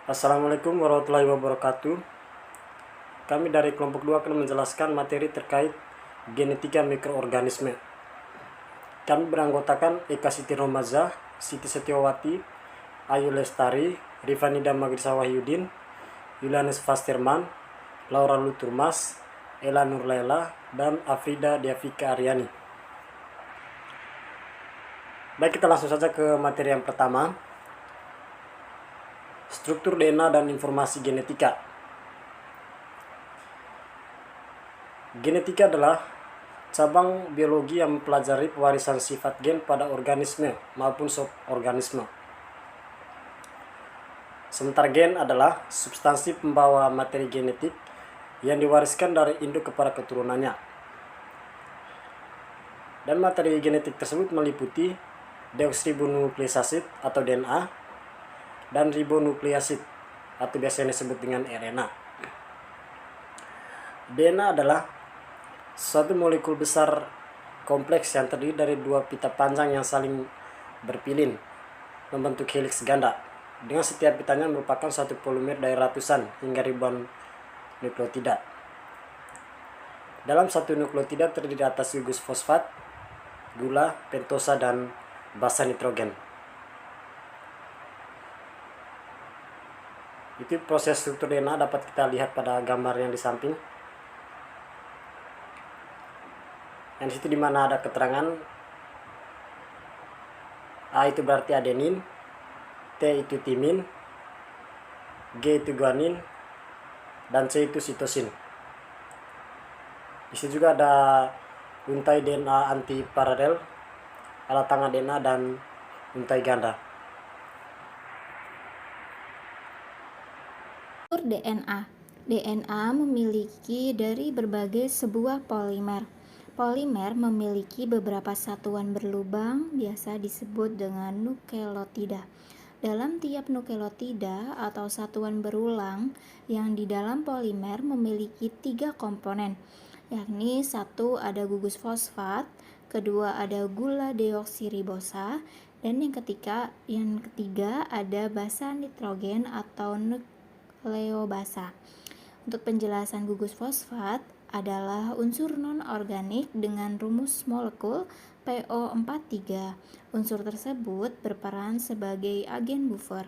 Assalamualaikum warahmatullahi wabarakatuh. Kami dari kelompok 2 akan menjelaskan materi terkait genetika mikroorganisme. Kami beranggotakan Eka Siti Romaza, Siti Setiawati, Ayu Lestari, Rifanida Magrisa Wahyudin, Yulianus Fasterman, Laura Luturmas, Ela Nurlela, dan Afrida Diavika Aryani. Baik, kita langsung saja ke materi yang pertama. Struktur DNA dan informasi genetika. Genetika adalah cabang biologi yang mempelajari pewarisan sifat gen pada organisme maupun suborganisme. Sementara gen adalah substansi pembawa materi genetik yang diwariskan dari induk kepada keturunannya. Dan materi genetik tersebut meliputi deoksiribonukleasid atau DNA dan ribonukleasid atau biasanya disebut dengan RNA. DNA adalah suatu molekul besar kompleks yang terdiri dari dua pita panjang yang saling berpilin membentuk heliks ganda, dengan setiap pitanya merupakan satu polimer dari ratusan hingga ribuan nukleotida. Dalam satu nukleotida terdiri atas gugus fosfat, gula, pentosa, dan basa nitrogen. Itu proses struktur DNA dapat kita lihat pada gambar yang di samping. Yang situ dimana ada keterangan A itu berarti adenin, T itu timin, G itu guanin, dan C itu sitosin. Di situ juga ada untai DNA antiparalel, alat tangan DNA, dan untai ganda. DNA. DNA memiliki dari berbagai sebuah polimer. Polimer memiliki beberapa satuan berlubang, biasa disebut dengan nukleotida. Dalam tiap nukleotida atau satuan berulang yang di dalam polimer memiliki 3 komponen, yakni satu ada gugus fosfat, kedua ada gula deoksiribosa, dan yang ketiga ada basa nitrogen atau nukleobasa. Untuk penjelasan gugus fosfat adalah unsur non-organik dengan rumus molekul PO43. Unsur tersebut berperan sebagai agen buffer.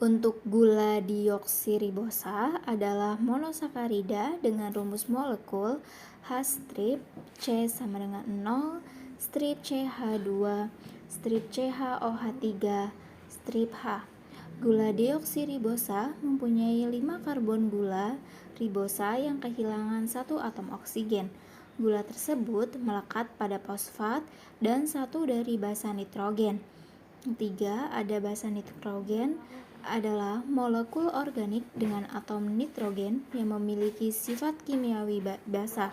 Untuk gula deoksiribosa adalah monosakarida dengan rumus molekul H strip C sama dengan 0, strip CH2, strip CHOH3, strip H. Gula deoksiribosa mempunyai 5 karbon gula ribosa yang kehilangan 1 atom oksigen. Gula tersebut melekat pada fosfat dan 1 dari basa nitrogen. Ketiga, ada basa nitrogen adalah molekul organik dengan atom nitrogen yang memiliki sifat kimiawi basa.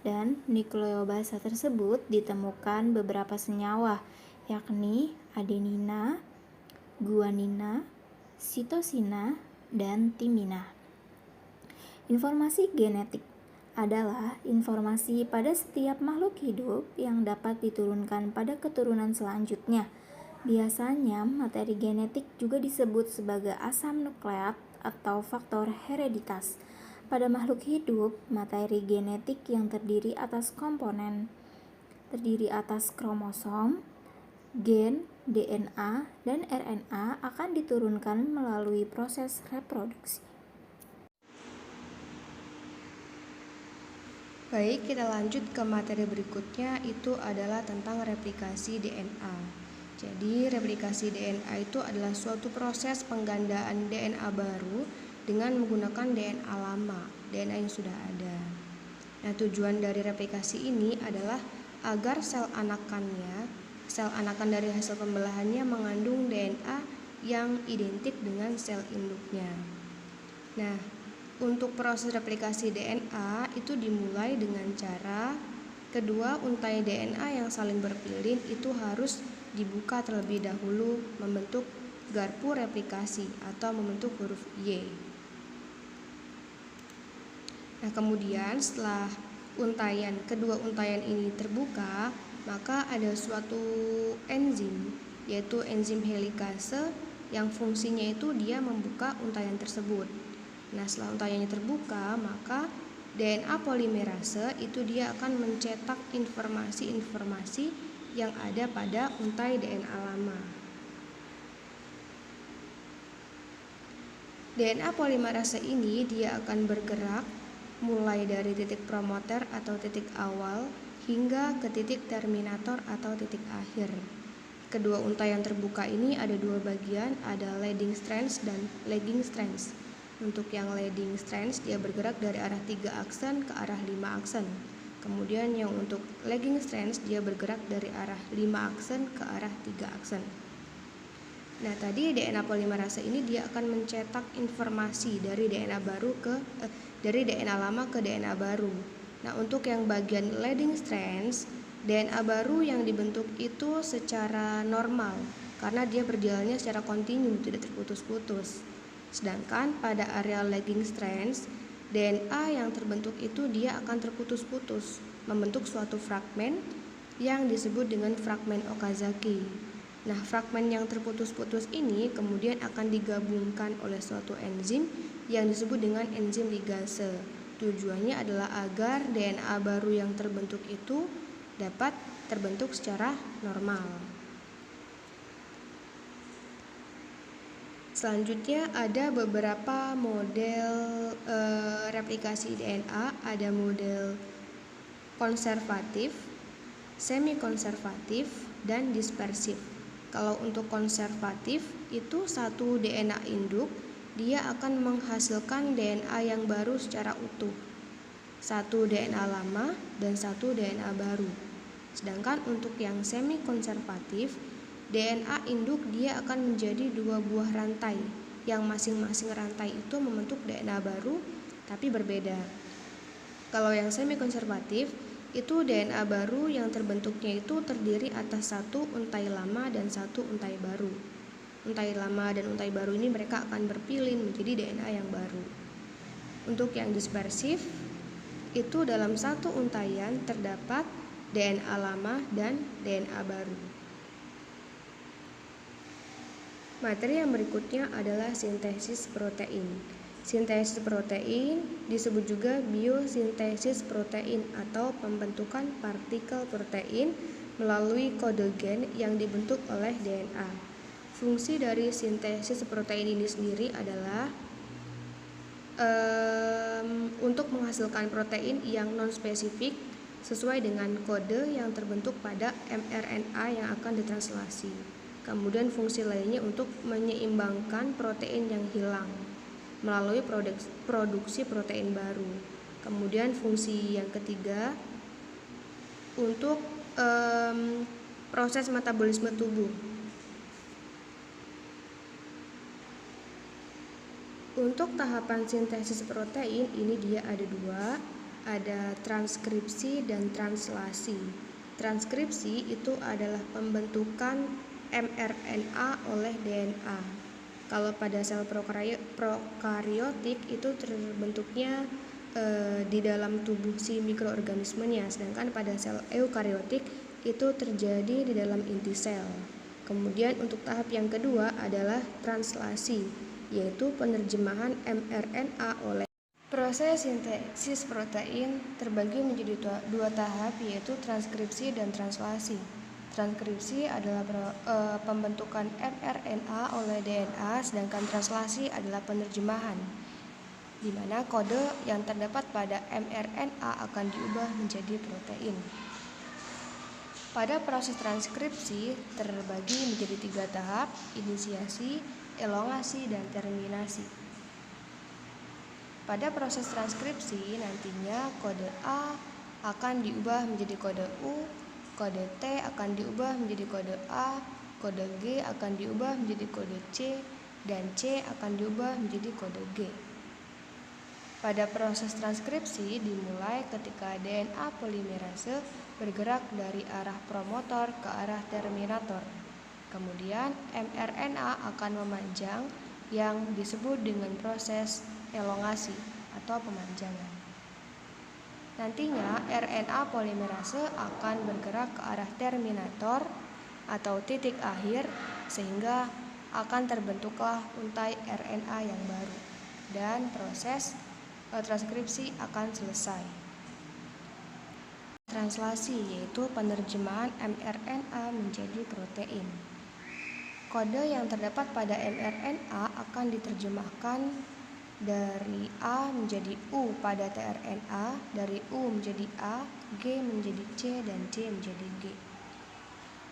Dan nukleobasa tersebut ditemukan beberapa senyawa, yakni adenina, guanina, sitosina, dan timina. Informasi genetik adalah informasi pada setiap makhluk hidup yang dapat diturunkan pada keturunan selanjutnya. Biasanya, materi genetik juga disebut sebagai asam nukleat atau faktor hereditas. Pada makhluk hidup, materi genetik yang terdiri atas kromosom, gen, DNA, dan RNA akan diturunkan melalui proses reproduksi. Baik, kita lanjut ke materi berikutnya, itu adalah tentang replikasi DNA. Jadi, replikasi DNA itu adalah suatu proses penggandaan DNA baru dengan menggunakan DNA lama, DNA yang sudah ada. Nah, tujuan dari replikasi ini adalah agar sel anakan dari hasil pembelahannya mengandung DNA yang identik dengan sel induknya. Nah, untuk proses replikasi DNA itu dimulai dengan cara kedua untai DNA yang saling berpilin itu harus dibuka terlebih dahulu membentuk garpu replikasi atau membentuk huruf Y. Nah, kemudian setelah kedua untaian ini terbuka, maka ada suatu enzim, yaitu enzim helikase yang fungsinya itu dia membuka untaian tersebut. Nah, setelah untaiannya terbuka, maka DNA polimerase itu dia akan mencetak informasi-informasi yang ada pada untai DNA lama. DNA polimerase ini dia akan bergerak mulai dari titik promoter atau titik awal hingga ke titik terminator atau titik akhir. Kedua untai yang terbuka ini ada dua bagian, ada leading strands dan lagging strands. Untuk yang leading strands dia bergerak dari arah 3 aksen ke arah 5 aksen. Kemudian yang untuk lagging strands dia bergerak dari arah 5 aksen ke arah 3 aksen. Nah, tadi DNA polimerase ini dia akan mencetak informasi dari DNA lama ke DNA baru. Nah, untuk yang bagian leading strands, DNA baru yang dibentuk itu secara normal karena dia berjalannya secara kontinu, tidak terputus-putus. Sedangkan pada area lagging strands, DNA yang terbentuk itu dia akan terputus-putus, membentuk suatu fragmen yang disebut dengan fragmen Okazaki. Nah, fragmen yang terputus-putus ini kemudian akan digabungkan oleh suatu enzim yang disebut dengan enzim ligase. Tujuannya adalah agar DNA baru yang terbentuk itu dapat terbentuk secara normal. Selanjutnya ada beberapa model replikasi DNA, ada model konservatif, semi-konservatif, dan dispersif. Kalau untuk konservatif itu satu DNA induk dia akan menghasilkan DNA yang baru secara utuh, satu DNA lama dan satu DNA baru. Sedangkan untuk yang semi konservatif, DNA induk dia akan menjadi dua buah rantai yang masing-masing rantai itu membentuk DNA baru tapi berbeda. Kalau yang semi konservatif itu DNA baru yang terbentuknya itu terdiri atas satu untai lama dan satu untai baru. Untai lama dan untai baru ini mereka akan berpilin menjadi DNA yang baru. Untuk yang dispersif, itu dalam satu untaian terdapat DNA lama dan DNA baru. Materi yang berikutnya adalah sintesis protein. Sintesis protein disebut juga biosintesis protein atau pembentukan partikel protein melalui kode gen yang dibentuk oleh DNA. Fungsi dari sintesis protein ini sendiri adalah untuk menghasilkan protein yang non-spesifik sesuai dengan kode yang terbentuk pada mRNA yang akan ditranslasi. Kemudian fungsi lainnya untuk menyeimbangkan protein yang hilang melalui produksi protein baru. Kemudian fungsi yang ketiga untuk proses metabolisme tubuh. Untuk tahapan sintesis protein ini dia ada dua, ada transkripsi dan translasi. Transkripsi itu adalah pembentukan mRNA oleh DNA. Kalau pada sel prokariotik itu terbentuknya di dalam tubuh si mikroorganismenya, sedangkan pada sel eukariotik itu terjadi di dalam inti sel. Kemudian untuk tahap yang kedua adalah translasi, yaitu penerjemahan mRNA oleh. Proses sintesis protein terbagi menjadi dua tahap, yaitu transkripsi dan translasi. Transkripsi adalah pembentukan mRNA oleh DNA, sedangkan translasi adalah penerjemahan, di mana kode yang terdapat pada mRNA akan diubah menjadi protein. Pada proses transkripsi terbagi menjadi 3 tahap, inisiasi, elongasi, dan terminasi. Pada proses transkripsi nantinya kode A akan diubah menjadi kode U, kode T akan diubah menjadi kode A, kode G akan diubah menjadi kode C, dan C akan diubah menjadi kode G. Pada proses transkripsi dimulai ketika DNA polimerase bergerak dari arah promotor ke arah terminator. Kemudian mRNA akan memanjang yang disebut dengan proses elongasi atau pemanjangan. Nantinya RNA polimerase akan bergerak ke arah terminator atau titik akhir sehingga akan terbentuklah untai RNA yang baru dan proses transkripsi akan selesai. Translasi yaitu penerjemahan mRNA menjadi protein. Kode yang terdapat pada mRNA akan diterjemahkan dari A menjadi U pada tRNA, dari U menjadi A, G menjadi C, dan C menjadi G.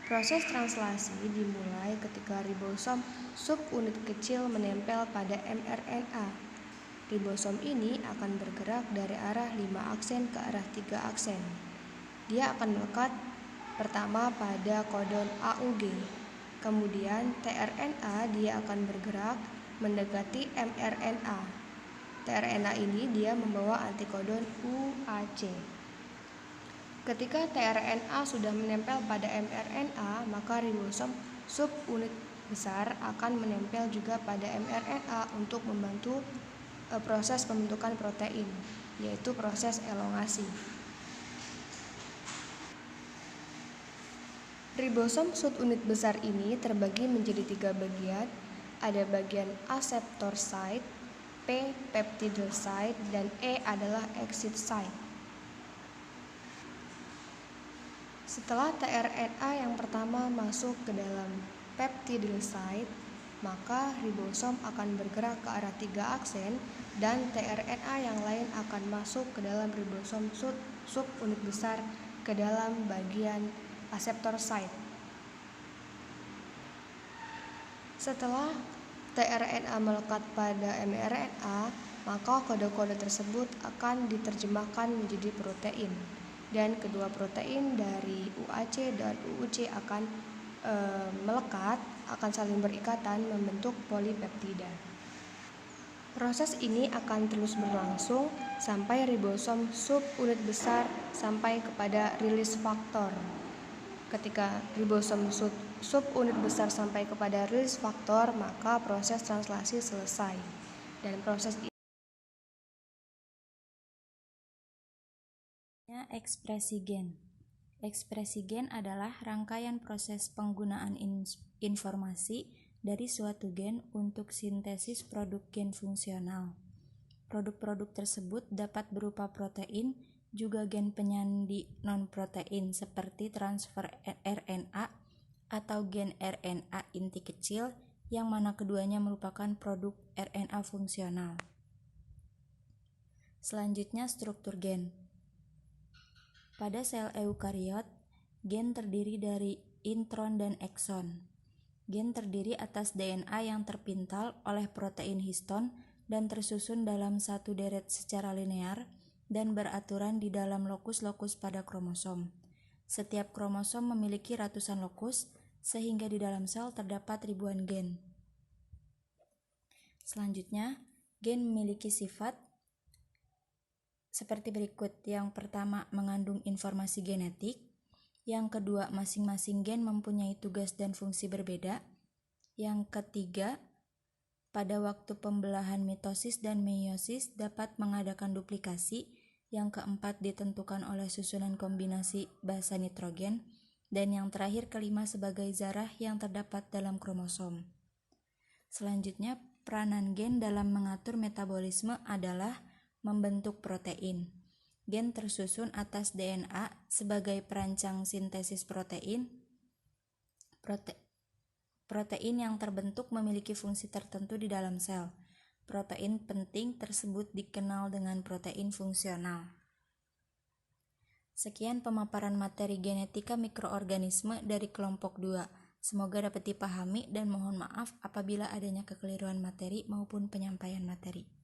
Proses translasi dimulai ketika ribosom subunit kecil menempel pada mRNA. Ribosom ini akan bergerak dari arah 5 aksen ke arah 3 aksen. Dia akan melekat pertama pada kodon AUG. Kemudian tRNA dia akan bergerak mendekati mRNA. tRNA ini dia membawa antikodon UAC. Ketika tRNA sudah menempel pada mRNA, maka ribosom subunit besar akan menempel juga pada mRNA untuk membantu proses pembentukan protein, yaitu proses elongasi. Ribosom subunit besar ini terbagi menjadi 3 bagian. Ada bagian aseptor site, P peptidyl site, dan E adalah exit site. Setelah tRNA yang pertama masuk ke dalam peptidyl site, maka ribosom akan bergerak ke arah 3 aksen dan tRNA yang lain akan masuk ke dalam ribosom subunit besar ke dalam bagian aseptor site. Setelah tRNA melekat pada mRNA, maka kode-kode tersebut akan diterjemahkan menjadi protein, dan kedua protein dari UAC dan UUC akan melekat, akan saling berikatan membentuk polipeptida. Proses ini akan terus berlangsung sampai ribosom subunit besar sampai kepada rilis faktor. Ketika ribosom subunit besar sampai kepada rilis faktor, maka proses translasi selesai. Dan proses ini ekspresi gen. Ekspresi gen adalah rangkaian proses penggunaan informasi dari suatu gen untuk sintesis produk gen fungsional. Produk-produk tersebut dapat berupa protein, juga gen penyandi non-protein seperti transfer RNA atau gen RNA inti kecil, yang mana keduanya merupakan produk RNA fungsional. Selanjutnya, struktur gen. Pada sel eukariot, gen terdiri dari intron dan ekson. Gen terdiri atas DNA yang terpintal oleh protein histon dan tersusun dalam satu deret secara linear dan beraturan di dalam lokus-lokus pada kromosom. Setiap kromosom memiliki ratusan lokus, sehingga di dalam sel terdapat ribuan gen. Selanjutnya, gen memiliki sifat seperti berikut. Yang pertama, mengandung informasi genetik. Yang kedua, masing-masing gen mempunyai tugas dan fungsi berbeda. Yang ketiga, pada waktu pembelahan mitosis dan meiosis dapat mengadakan duplikasi. Yang keempat, ditentukan oleh susunan kombinasi basa nitrogen. Dan yang terakhir, kelima, sebagai zarah yang terdapat dalam kromosom. Selanjutnya, peranan gen dalam mengatur metabolisme adalah membentuk protein. Gen tersusun atas DNA sebagai perancang sintesis protein. Protein yang terbentuk memiliki fungsi tertentu di dalam sel. Protein penting tersebut dikenal dengan protein fungsional. Sekian pemaparan materi genetika mikroorganisme dari kelompok 2. Semoga dapat dipahami dan mohon maaf apabila adanya kekeliruan materi maupun penyampaian materi.